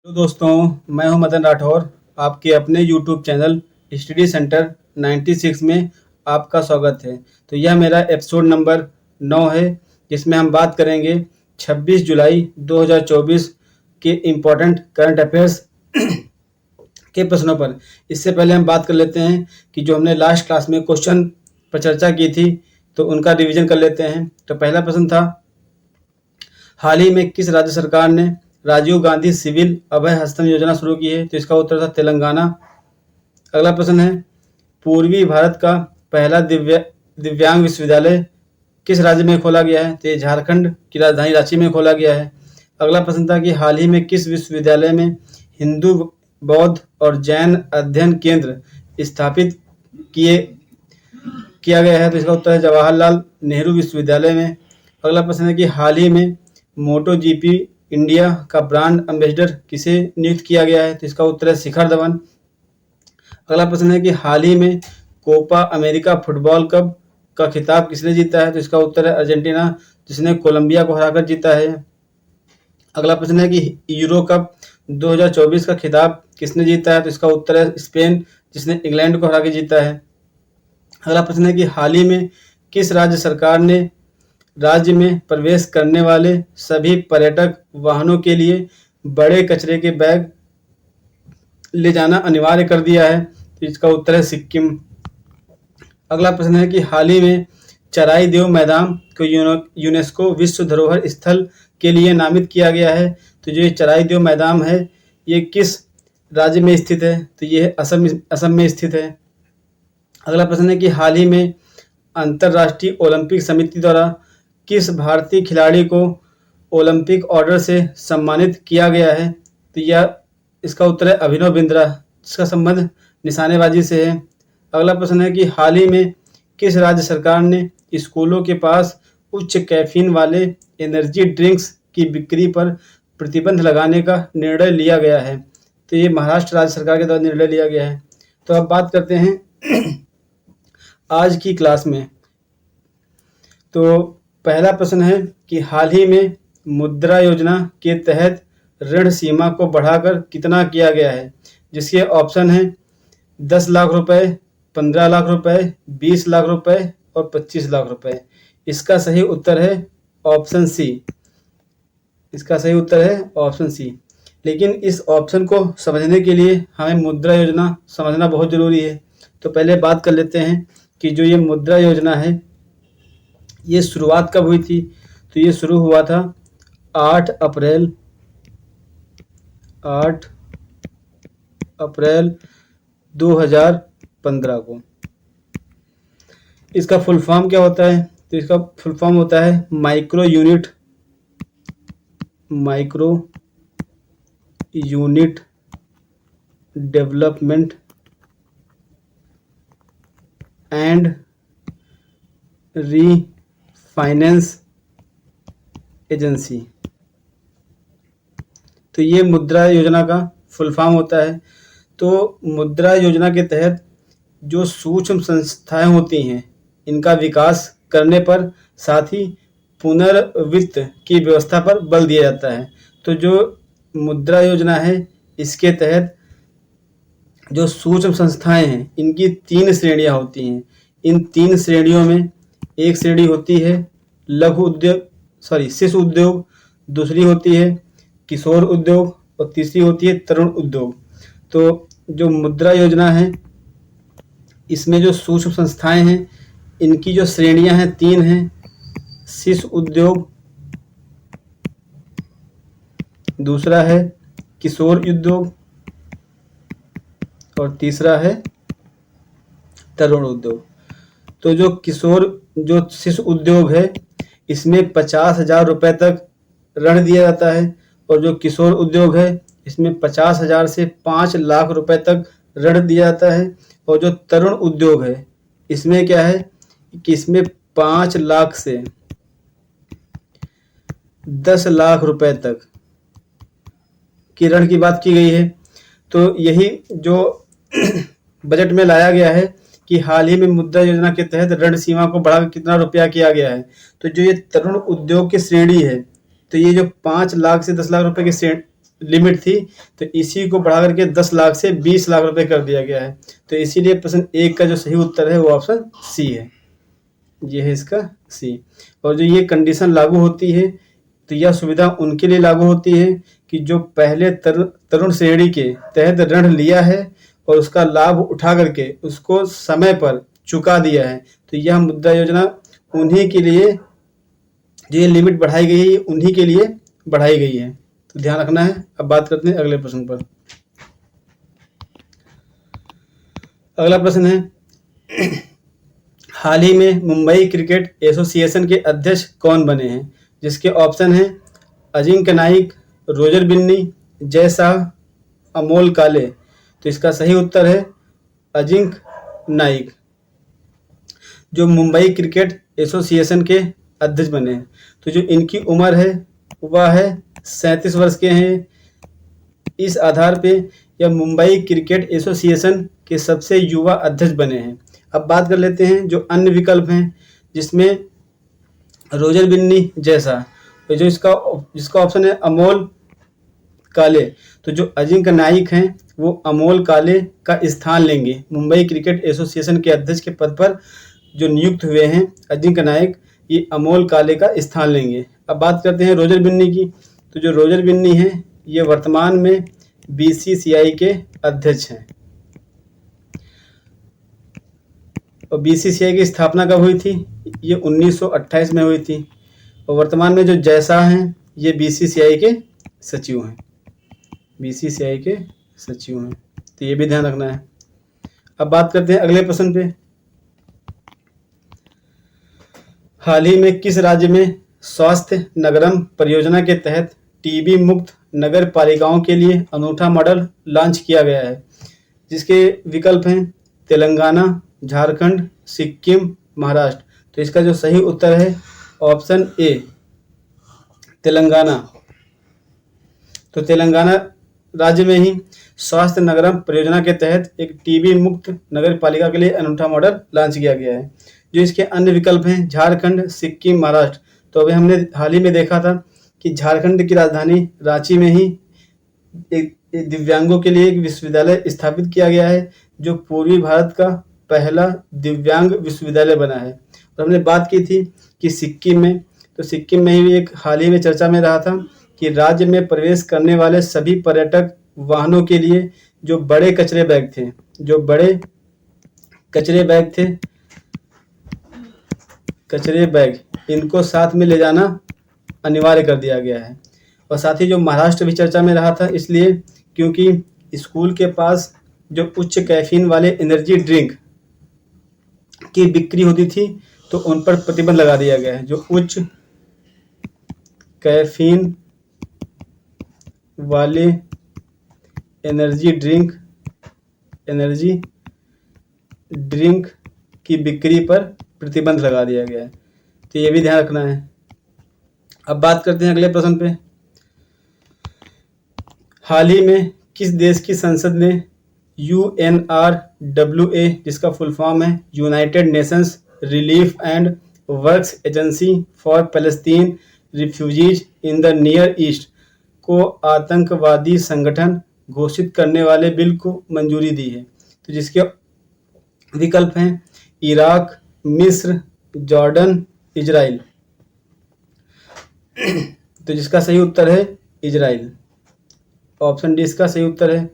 Hello दोस्तों, मैं हूं मदन राठौर। आपके अपने यूट्यूब चैनल स्टडी सेंटर 96 में आपका स्वागत है। तो यह मेरा एपिसोड नंबर 9 है, जिसमें हम बात करेंगे 26 जुलाई 2024 के इम्पोर्टेंट करंट अफेयर्स के प्रश्नों पर। इससे पहले हम बात कर लेते हैं कि जो हमने लास्ट क्लास में क्वेश्चन पर चर्चा की थी, तो उनका रिवीजन कर लेते हैं। तो पहला प्रश्न था, हाल ही में किस राज्य सरकार ने राजीव गांधी सिविल अभय हस्तन योजना शुरू की है? तो इसका उत्तर था तेलंगाना। अगला प्रश्न है, पूर्वी भारत का पहला दिव्यांग विश्वविद्यालय किस राज्य में खोला गया है? तो ये झारखंड की राजधानी रांची में खोला गया है। अगला प्रश्न था कि हाल ही में किस विश्वविद्यालय में हिंदू, बौद्ध और जैन अध्ययन केंद्र स्थापित किया गया है? तो इसका उत्तर है जवाहरलाल नेहरू विश्वविद्यालय में। अगला प्रश्न है कि हाल ही में मोटो जीपी इंडिया का ब्रांड एम्बेसडर किसे नियुक्त किया गया है? तो इसका उत्तर है शिखर धवन। अगला प्रश्न है कि हाल ही में कोपा अमेरिका फुटबॉल कप का खिताब किसने जीता है? तो इसका उत्तर है अर्जेंटीना, जिसने कोलंबिया को हराकर जीता है। अगला प्रश्न है कि यूरो कप 2024 का खिताब किसने जीता है? तो इसका उत्तर है स्पेन, जिसने इंग्लैंड को हरा के जीता है। अगला प्रश्न है कि हाल ही में किस राज्य सरकार ने राज्य में प्रवेश करने वाले सभी पर्यटक वाहनों के लिए बड़े कचरे के बैग ले जाना अनिवार्य कर दिया है? तो इसका उत्तर है सिक्किम। अगला प्रश्न है कि हाल ही में चराई देव मैदान को यूनेस्को विश्व धरोहर स्थल के लिए नामित किया गया है। तो जो ये चराई देव मैदान है, ये किस राज्य में स्थित है? तो ये असम में स्थित है। अगला प्रश्न है कि हाल ही में अंतर्राष्ट्रीय ओलंपिक समिति द्वारा किस भारतीय खिलाड़ी को ओलंपिक ऑर्डर से सम्मानित किया गया है? तो यह इसका उत्तर है अभिनव बिंद्रा, जिसका संबंध निशानेबाजी से है। अगला प्रश्न है कि हाल ही में किस राज्य सरकार ने स्कूलों के पास उच्च कैफीन वाले एनर्जी ड्रिंक्स की बिक्री पर प्रतिबंध लगाने का निर्णय लिया गया है? तो ये महाराष्ट्र राज्य सरकार के द्वारा निर्णय लिया गया है। तो अब बात करते हैं आज की क्लास में। तो पहला प्रश्न है कि हाल ही में मुद्रा योजना के तहत ऋण सीमा को बढ़ाकर कितना किया गया है? जिसके ऑप्शन है 10 लाख रुपए, 15 लाख रुपए, 20 लाख रुपए और 25 लाख रुपए। इसका सही उत्तर है ऑप्शन सी। इसका सही उत्तर है ऑप्शन सी। लेकिन इस ऑप्शन को समझने के लिए हमें मुद्रा योजना समझना बहुत जरूरी है। तो पहले बात कर लेते हैं कि जो ये मुद्रा योजना है, ये शुरुआत कब हुई थी? तो ये शुरू हुआ था 8 अप्रैल 2015 को। इसका फुल फॉर्म क्या होता है? तो इसका फुल फॉर्म होता है micro unit development and refinance agency. तो ये मुद्रा योजना का फुल फॉर्म होता है। तो मुद्रा योजना के तहत जो सूक्ष्म संस्थाएं होती हैं, इनका विकास करने पर साथ ही पुनर्वित्त की व्यवस्था पर बल दिया जाता है। तो जो मुद्रा योजना है, इसके तहत जो सूक्ष्म संस्थाएं हैं, इनकी 3 श्रेणियां होती हैं। इन 3 श्रेणियों में एक श्रेणी होती है शिशु उद्योग, दूसरी होती है किशोर उद्योग और तीसरी होती है तरुण उद्योग। तो जो मुद्रा योजना है, इसमें जो सूक्ष्म संस्थाएं हैं, इनकी जो श्रेणियां हैं 3 हैं। शिशु उद्योग, दूसरा है किशोर उद्योग और तीसरा है तरुण उद्योग। तो जो शिशु उद्योग है, इसमें 50,000 रुपए तक ऋण दिया जाता है और जो किशोर उद्योग है, इसमें 50,000 से 5 लाख रुपए तक ऋण दिया जाता है। और जो तरुण उद्योग है, इसमें क्या है कि इसमें 5 लाख से 10 लाख रुपए तक की ऋण की बात की गई है। तो यही जो बजट में लाया गया है कि हाल ही में मुद्रा योजना के तहत ऋण सीमा को बढ़ाकर कितना रुपया किया गया है। तो जो ये तरुण उद्योग की श्रेणी है, तो ये जो 5 लाख से 10 लाख रुपए की लिमिट थी, तो इसी को बढ़ा करके 10 लाख से 20 लाख रुपए कर दिया गया है। तो इसीलिए प्रश्न 1 का जो सही उत्तर है वो ऑप्शन सी है। ये है इसका सी। और जो ये कंडीशन लागू होती है, तो यह सुविधा उनके लिए लागू होती है कि जो पहले तरुण श्रेणी के तहत ऋण लिया है और उसका लाभ उठा करके उसको समय पर चुका दिया है। तो यह मुद्रा योजना उन्हीं के लिए, जो ये लिमिट बढ़ाई गई है, उन्हीं के लिए बढ़ाई गई है, तो ध्यान रखना है। अब बात करते हैं अगले प्रश्न पर। अगला प्रश्न है, हाल ही में मुंबई क्रिकेट एसोसिएशन के अध्यक्ष कौन बने हैं? जिसके ऑप्शन हैं अजिंक्य नाइक, रोजर बिन्नी, जय शाह, अमोल काले। तो इसका सही उत्तर है अजिंक्य नाइक, जो मुंबई क्रिकेट एसोसिएशन के अध्यक्ष बने हैं। तो जो इनकी उम्र है वह है 37 वर्ष के हैं। इस आधार पे यह मुंबई क्रिकेट एसोसिएशन के सबसे युवा अध्यक्ष बने हैं। अब बात कर लेते हैं जो अन्य विकल्प हैं, जिसमें रोजर बिन्नी जैसा, तो जो जिसका ऑप्शन है अमोल काले। तो जो अजिंक्य नाइक हैं वो अमोल काले का स्थान लेंगे। मुंबई क्रिकेट एसोसिएशन के अध्यक्ष के पद पर जो नियुक्त हुए हैं अजिंक्य नाइक, ये अमोल काले का स्थान लेंगे। अब बात करते हैं रोजर बिन्नी की। तो जो रोजर बिन्नी हैं ये वर्तमान में बीसीसीआई के अध्यक्ष हैं। और बीसीसीआई की स्थापना कब हुई थी? ये 1928 में हुई थी। और वर्तमान में जो जय शाह हैं ये बीसीसीआई के सचिव हैं। बीसीसीआई के सचिव हैं, तो ये भी ध्यान रखना है। अब बात करते हैं अगले प्रश्न पे। हाल ही में किस राज्य में स्वास्थ्य नगरम परियोजना के तहत टीबी मुक्त नगर पालिकाओं के लिए अनूठा मॉडल लॉन्च किया गया है? जिसके विकल्प हैं तेलंगाना, झारखंड, सिक्किम, महाराष्ट्र। तो इसका जो सही उत्तर है ऑप्शन ए, तेलंगाना। तो तेलंगाना राज्य में ही स्वास्थ्य नगरम परियोजना के तहत एक टीबी मुक्त नगर पालिका के लिए अनूठा मॉडल लॉन्च किया गया है। जो इसके अन्य विकल्प हैं झारखंड, सिक्किम, महाराष्ट्र। तो अभी हमने हाल ही में देखा था कि झारखंड की राजधानी रांची में ही एक दिव्यांगों के लिए एक विश्वविद्यालय स्थापित किया गया है, जो पूर्वी भारत का पहला दिव्यांग विश्वविद्यालय बना है। और हमने बात की थी कि सिक्किम में, तो सिक्किम में ही एक हाल ही में चर्चा में रहा था कि राज्य में प्रवेश करने वाले सभी पर्यटक वाहनों के लिए जो बड़े कचरे बैग थे, कचरे बैग इनको साथ में ले जाना अनिवार्य कर दिया गया है। और साथ ही जो महाराष्ट्र भी चर्चा में रहा था, इसलिए क्योंकि स्कूल के पास जो उच्च कैफीन वाले एनर्जी ड्रिंक की बिक्री होती थी, तो उन पर प्रतिबंध लगा दिया गया है। जो उच्च कैफीन वाले एनर्जी ड्रिंक की बिक्री पर प्रतिबंध लगा दिया गया है, तो ये भी ध्यान रखना है। अब बात करते हैं अगले प्रश्न पे। हाल ही में किस देश की संसद ने UNRWA, जिसका फुल फॉर्म है United Nations relief and works agency for Palestine refugees in the near east, को आतंकवादी संगठन घोषित करने वाले बिल को मंजूरी दी है? तो जिसके विकल्प हैं इराक, मिस्र, जॉर्डन, इजराइल। तो जिसका सही उत्तर है इजराइल, ऑप्शन डी इसका सही उत्तर है।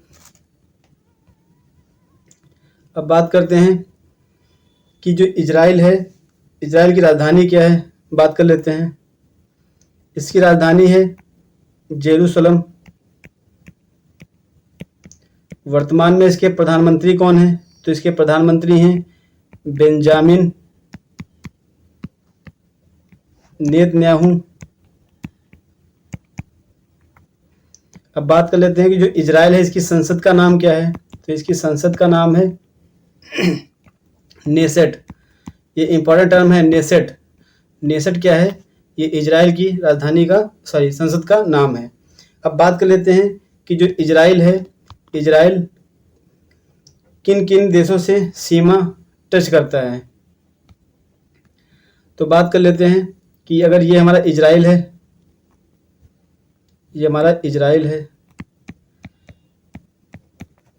अब बात करते हैं कि जो इजराइल है, इजराइल की राजधानी क्या है, बात कर लेते हैं। इसकी राजधानी है जेरूसलम। वर्तमान में इसके प्रधानमंत्री कौन हैं? तो इसके प्रधानमंत्री हैं बेंजामिन नेतन्याहू। अब बात कर लेते हैं कि जो इजराइल है इसकी संसद का नाम क्या है? तो इसकी संसद का नाम है नेसेट। ये इंपॉर्टेंट टर्म है नेसेट। नेसेट क्या है? ये इजराइल की राजधानी का संसद का नाम है। अब बात कर लेते हैं कि जो इजराइल है, इजराइल किन किन देशों से सीमा टच करता है? तो बात कर लेते हैं कि अगर ये हमारा इजराइल है, ये हमारा इजराइल है,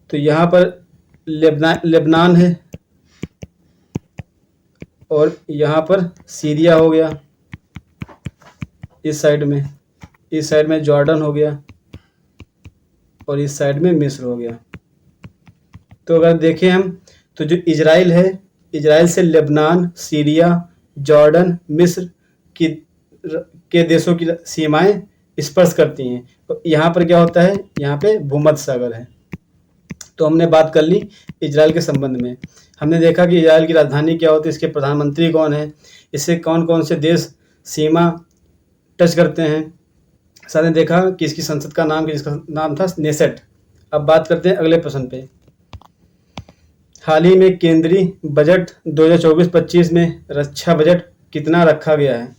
तो यहाँ पर लेबनान है और यहाँ पर सीरिया हो गया, इस साइड में जॉर्डन हो गया और इस साइड में मिस्र हो गया। तो अगर देखें हम तो जो इजराइल है, इजराइल से लेबनान, सीरिया, जॉर्डन, मिस्र के देशों की सीमाएं स्पर्श करती हैं। तो यहाँ पर क्या होता है, यहाँ पे भूमध्य सागर है। तो हमने बात कर ली इजराइल के संबंध में। हमने देखा कि इजराइल की राजधानी क्या होती है, इसके प्रधानमंत्री कौन है, इससे कौन कौन से देश सीमा टच करते हैं। साथ में देखा कि इसकी संसद का नाम, जिसका नाम था नेसेट। अब बात करते हैं अगले प्रश्न पे। हाल ही में केंद्रीय बजट 2024-25 में रक्षा बजट कितना रखा गया है,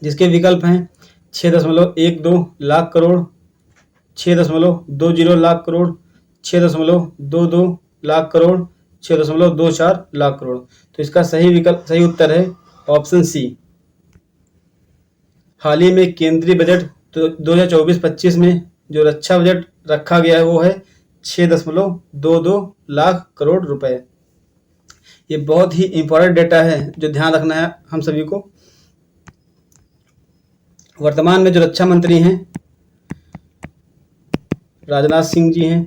जिसके विकल्प हैं 6.12 लाख करोड़, 6.20 लाख करोड़, 6.22 लाख करोड़, 6.24 लाख करोड़। तो इसका सही उत्तर है ऑप्शन सी। हाल ही में केंद्रीय बजट 2024-25 में जो रक्षा बजट रखा गया है वो है 6.22 लाख करोड़ रुपए। ये बहुत ही इंपॉर्टेंट डेटा है जो ध्यान रखना है हम सभी को। वर्तमान में जो रक्षा मंत्री हैं राजनाथ सिंह जी हैं,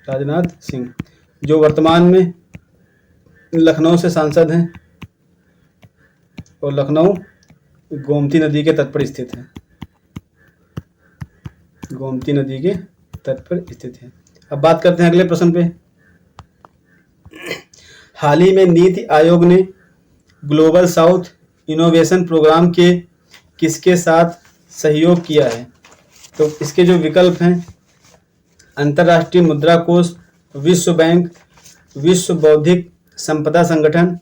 राजनाथ सिंह जो वर्तमान में लखनऊ से सांसद हैं और लखनऊ गोमती नदी के तट पर स्थित है, गोमती नदी के तट पर स्थित है। अब बात करते हैं अगले प्रश्न पे। हाल ही में नीति आयोग ने ग्लोबल साउथ इनोवेशन प्रोग्राम के किसके साथ सहयोग किया है। तो इसके जो विकल्प हैं अंतर्राष्ट्रीय मुद्रा कोष, विश्व बैंक, विश्व बौद्धिक संपदा संगठन,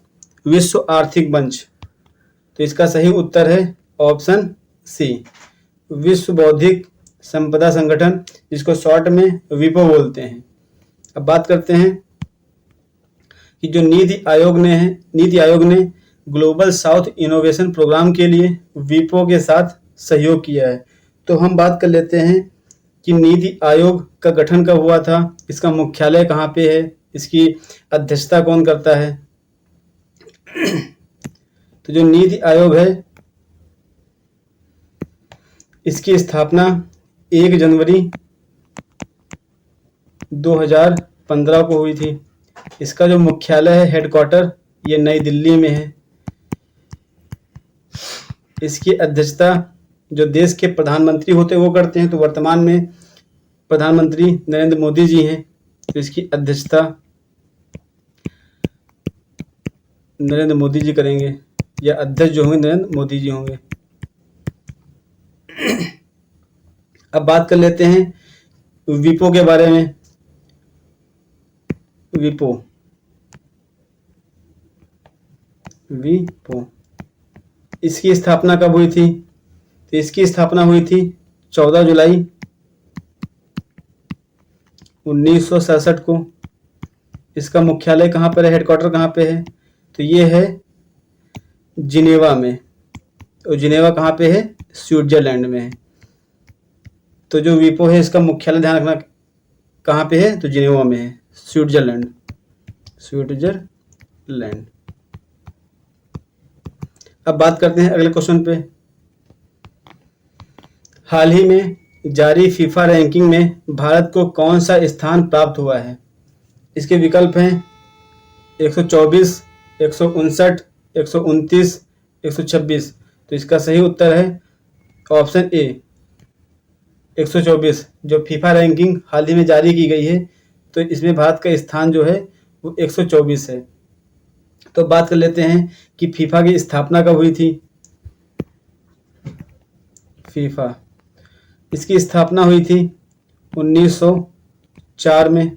विश्व आर्थिक मंच। तो इसका सही उत्तर है ऑप्शन सी, विश्व बौद्धिक संपदा संगठन, जिसको शॉर्ट में विपो बोलते हैं। अब बात करते हैं कि जो नीति आयोग ने ग्लोबल साउथ इनोवेशन प्रोग्राम के लिए विपो के साथ सहयोग किया है। तो हम बात कर लेते हैं कि नीति आयोग का गठन कब हुआ था, इसका मुख्यालय कहाँ पे है, इसकी अध्यक्षता कौन करता है। तो जो नीति आयोग है इसकी स्थापना 1 जनवरी 2015 को हुई थी। इसका जो मुख्यालय है, हेडक्वार्टर, ये नई दिल्ली में है। इसकी अध्यक्षता जो देश के प्रधानमंत्री होते हैं वो करते हैं। तो वर्तमान में प्रधानमंत्री नरेंद्र मोदी जी हैं, तो इसकी अध्यक्षता नरेंद्र मोदी जी करेंगे, या अध्यक्ष जो होंगे नरेंद्र मोदी जी होंगे। अब बात कर लेते हैं विपो के बारे में। विपो इसकी स्थापना कब हुई थी। तो इसकी स्थापना हुई थी 14 जुलाई 1967 को। इसका मुख्यालय कहाँ पर है, हेडक्वार्टर कहाँ पे है। तो ये है जिनेवा में। और जिनेवा कहाँ पे है, स्विट्जरलैंड में है। तो जो विपो है इसका मुख्यालय ध्यान रखना कहाँ पे है, तो जिनेवा में है, स्विट्जरलैंड। अब बात करते हैं अगले क्वेश्चन पे। हाल ही में जारी फीफा रैंकिंग में भारत को कौन सा स्थान प्राप्त हुआ है। इसके विकल्प हैं 124, 159, 129, 126। तो इसका सही उत्तर है ऑप्शन ए 124। जो फीफा रैंकिंग हाल ही में जारी की गई है तो इसमें भारत का स्थान जो है वो 124 है। तो बात कर लेते हैं कि फीफा की स्थापना कब हुई थी। फीफा इसकी स्थापना हुई थी 1904 में।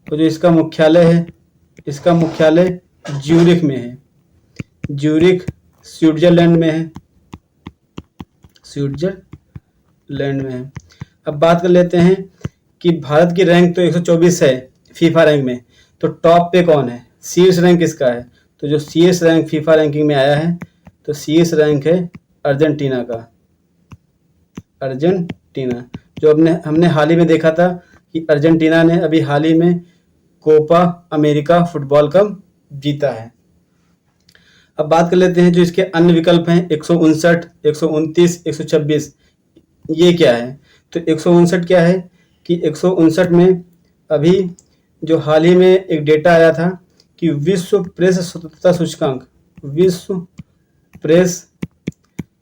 तो जो इसका मुख्यालय है, इसका मुख्यालय ज्यूरिख में है। ज्यूरिख स्विट्जरलैंड में है, स्विट्जरलैंड में है। अब बात कर लेते हैं कि भारत की रैंक तो 124 है फीफा रैंक में, तो टॉप पे कौन है, शीर्ष रैंक किसका है। तो जो शीर्ष रैंक फीफा रैंकिंग में आया है तो शीर्ष रैंक है अर्जेंटीना का, अर्जेंटीना। जो हमने हाल ही में देखा था कि अर्जेंटीना ने अभी हाल ही में कोपा अमेरिका फुटबॉल कप जीता है। अब बात कर लेते हैं जो इसके अन्य विकल्प हैं 159, 129, 126, ये क्या है। तो 159 क्या है कि 159 में अभी जो हाल ही में एक डेटा आया था कि विश्व प्रेस स्वतंत्रता सूचकांक, विश्व प्रेस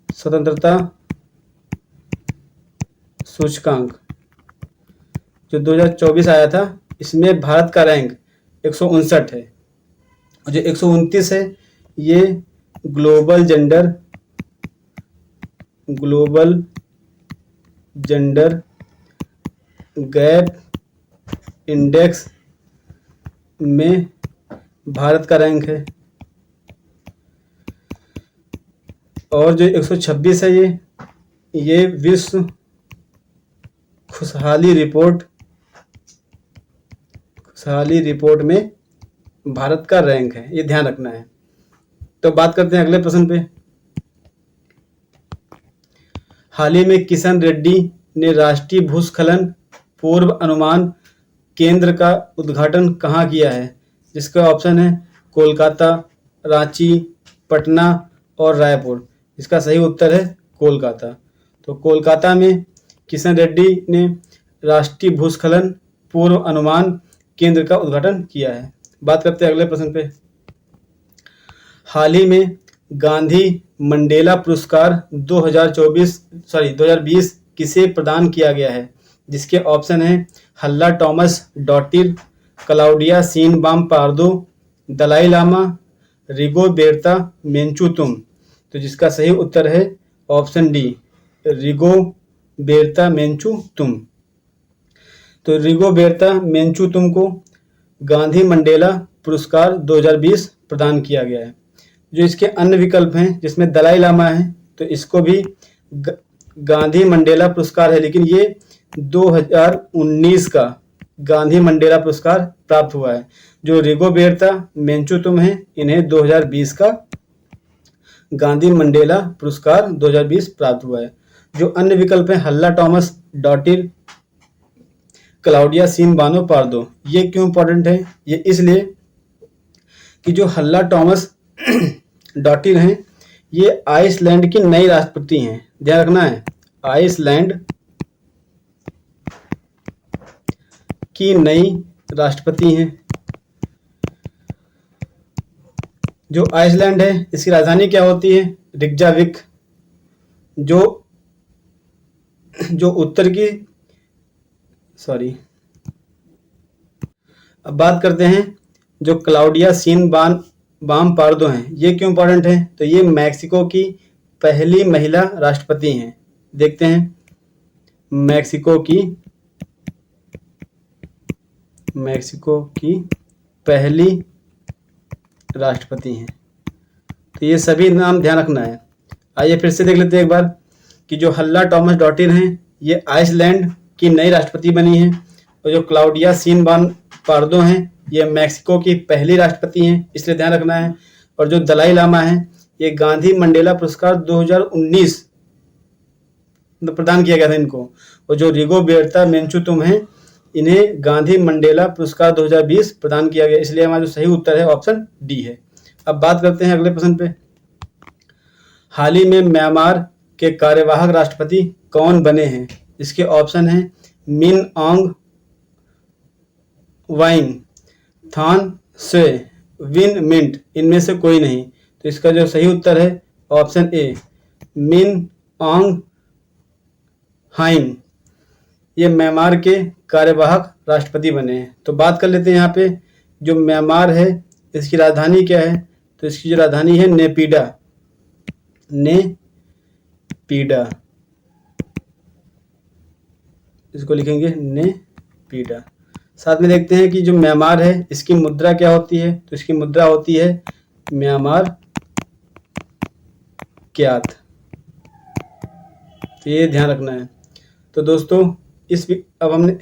स्वतंत्रता सूचकांक जो 2024 आया था, इसमें भारत का रैंक 159 है। और जो 129 है ये ग्लोबल जेंडर गैप इंडेक्स में भारत का रैंक है। और जो 126 है ये विश्व खुशहाली रिपोर्ट में भारत का रैंक है, ये ध्यान रखना है। तो बात करते हैं अगले प्रश्न पे। हाल ही में किशन रेड्डी ने राष्ट्रीय भूस्खलन पूर्व अनुमान केंद्र का उद्घाटन कहाँ किया है, जिसका ऑप्शन है कोलकाता, रांची, पटना और रायपुर। इसका सही उत्तर है कोलकाता। तो कोलकाता में किशन रेड्डी ने राष्ट्रीय भूस्खलन पूर्व अनुमान केंद्र का उद्घाटन किया है। बात करते हैं अगले प्रश्न पे। हाल ही में गांधी मंडेला पुरस्कार 2020 किसे प्रदान किया गया है, जिसके ऑप्शन है हल्ला टॉमस डॉटिर, क्लाउडिया सीनबाम पार्दो, दलाई लामा, रिगोबेर्ता मेंचुतुम। तो जिसका सही उत्तर है ऑप्शन डी, रिगोबेर्ता मेंचुतुम। तो रिगोबेर्ता मेंचुतुम को गांधी मंडेला पुरस्कार 2020 प्रदान किया गया है। जो इसके अन्य विकल्प हैं जिसमें दलाई लामा है, तो इसको भी गांधी मंडेला पुरस्कार है, लेकिन ये 2019 का गांधी मंडेला पुरस्कार प्राप्त हुआ है। जो रिगोबेर्ता मेंचुतुम है, इन्हें 2020 का गांधी मंडेला पुरस्कार 2020 प्राप्त हुआ है। जो अन्य विकल्प हैं हल्ला टॉमस डॉटिर, क्लाउडिया सीनबानो पार्दो, ये क्यों इंपॉर्टेंट है? ये इसलिए कि जो हल्ला टॉमस डॉटिर हैं, ये आइसलैंड की नई राष्ट्रपति हैं। ध्यान रखना है, आइसलैंड की नई राष्ट्रपति हैं। जो आइसलैंड है, इसकी राजधानी क्या होती है? रिक्जाविक। जो उत्तर की अब बात करते हैं जो क्लाउडिया सीनबाम पार्दो हैं, ये क्यों इंपॉर्टेंट है? तो ये मैक्सिको की पहली महिला राष्ट्रपति हैं। देखते हैं, मैक्सिको की पहली राष्ट्रपति हैं। तो ये सभी नाम ध्यान रखना है। आइए फिर से देख लेते हैं एक बार कि जो हल्ला टॉमस डॉटिर हैं, ये आइसलैंड की नई राष्ट्रपति बनी हैं। और जो क्लाउडिया सीनबाम पार्दो हैं, ये मैक्सिको की पहली राष्ट्रपति हैं, इसलिए ध्यान रखना है। और जो दलाई लामा है, ये गांधी मंडेला पुरस्कार 2019 प्रदान किया गया था इनको। और जो रिगोबेर्ता मेंचुतुम हैं, इन्हें गांधी मंडेला पुरस्कार 2020 प्रदान किया गया, इसलिए हमारा जो सही उत्तर है ऑप्शन डी है। अब बात करते हैं अगले प्रश्न पे। हाल ही में म्यांमार के कार्यवाहक राष्ट्रपति कौन बने हैं? इसके ऑप्शन हैं मिन ऑन्ग वाइंग, थान स्वे, विन मिंट, इनमें से कोई नहीं। तो इसका जो सही उत्तर है ऑप्शन ए, मिन ऑन्ग हाइम, ये म्यांमार के कार्यवाहक राष्ट्रपति बने हैं। तो बात कर लेते हैं यहाँ पे, जो म्यांमार है इसकी राजधानी क्या है? तो इसकी जो राजधानी है नेपीडा, इसको लिखेंगे नेपीडा। साथ में देखते हैं कि जो म्यांमार है इसकी मुद्रा क्या होती है? तो इसकी मुद्रा होती है म्यांमार क्यात। तो ये ध्यान रखना है। तो दोस्तों अब हमने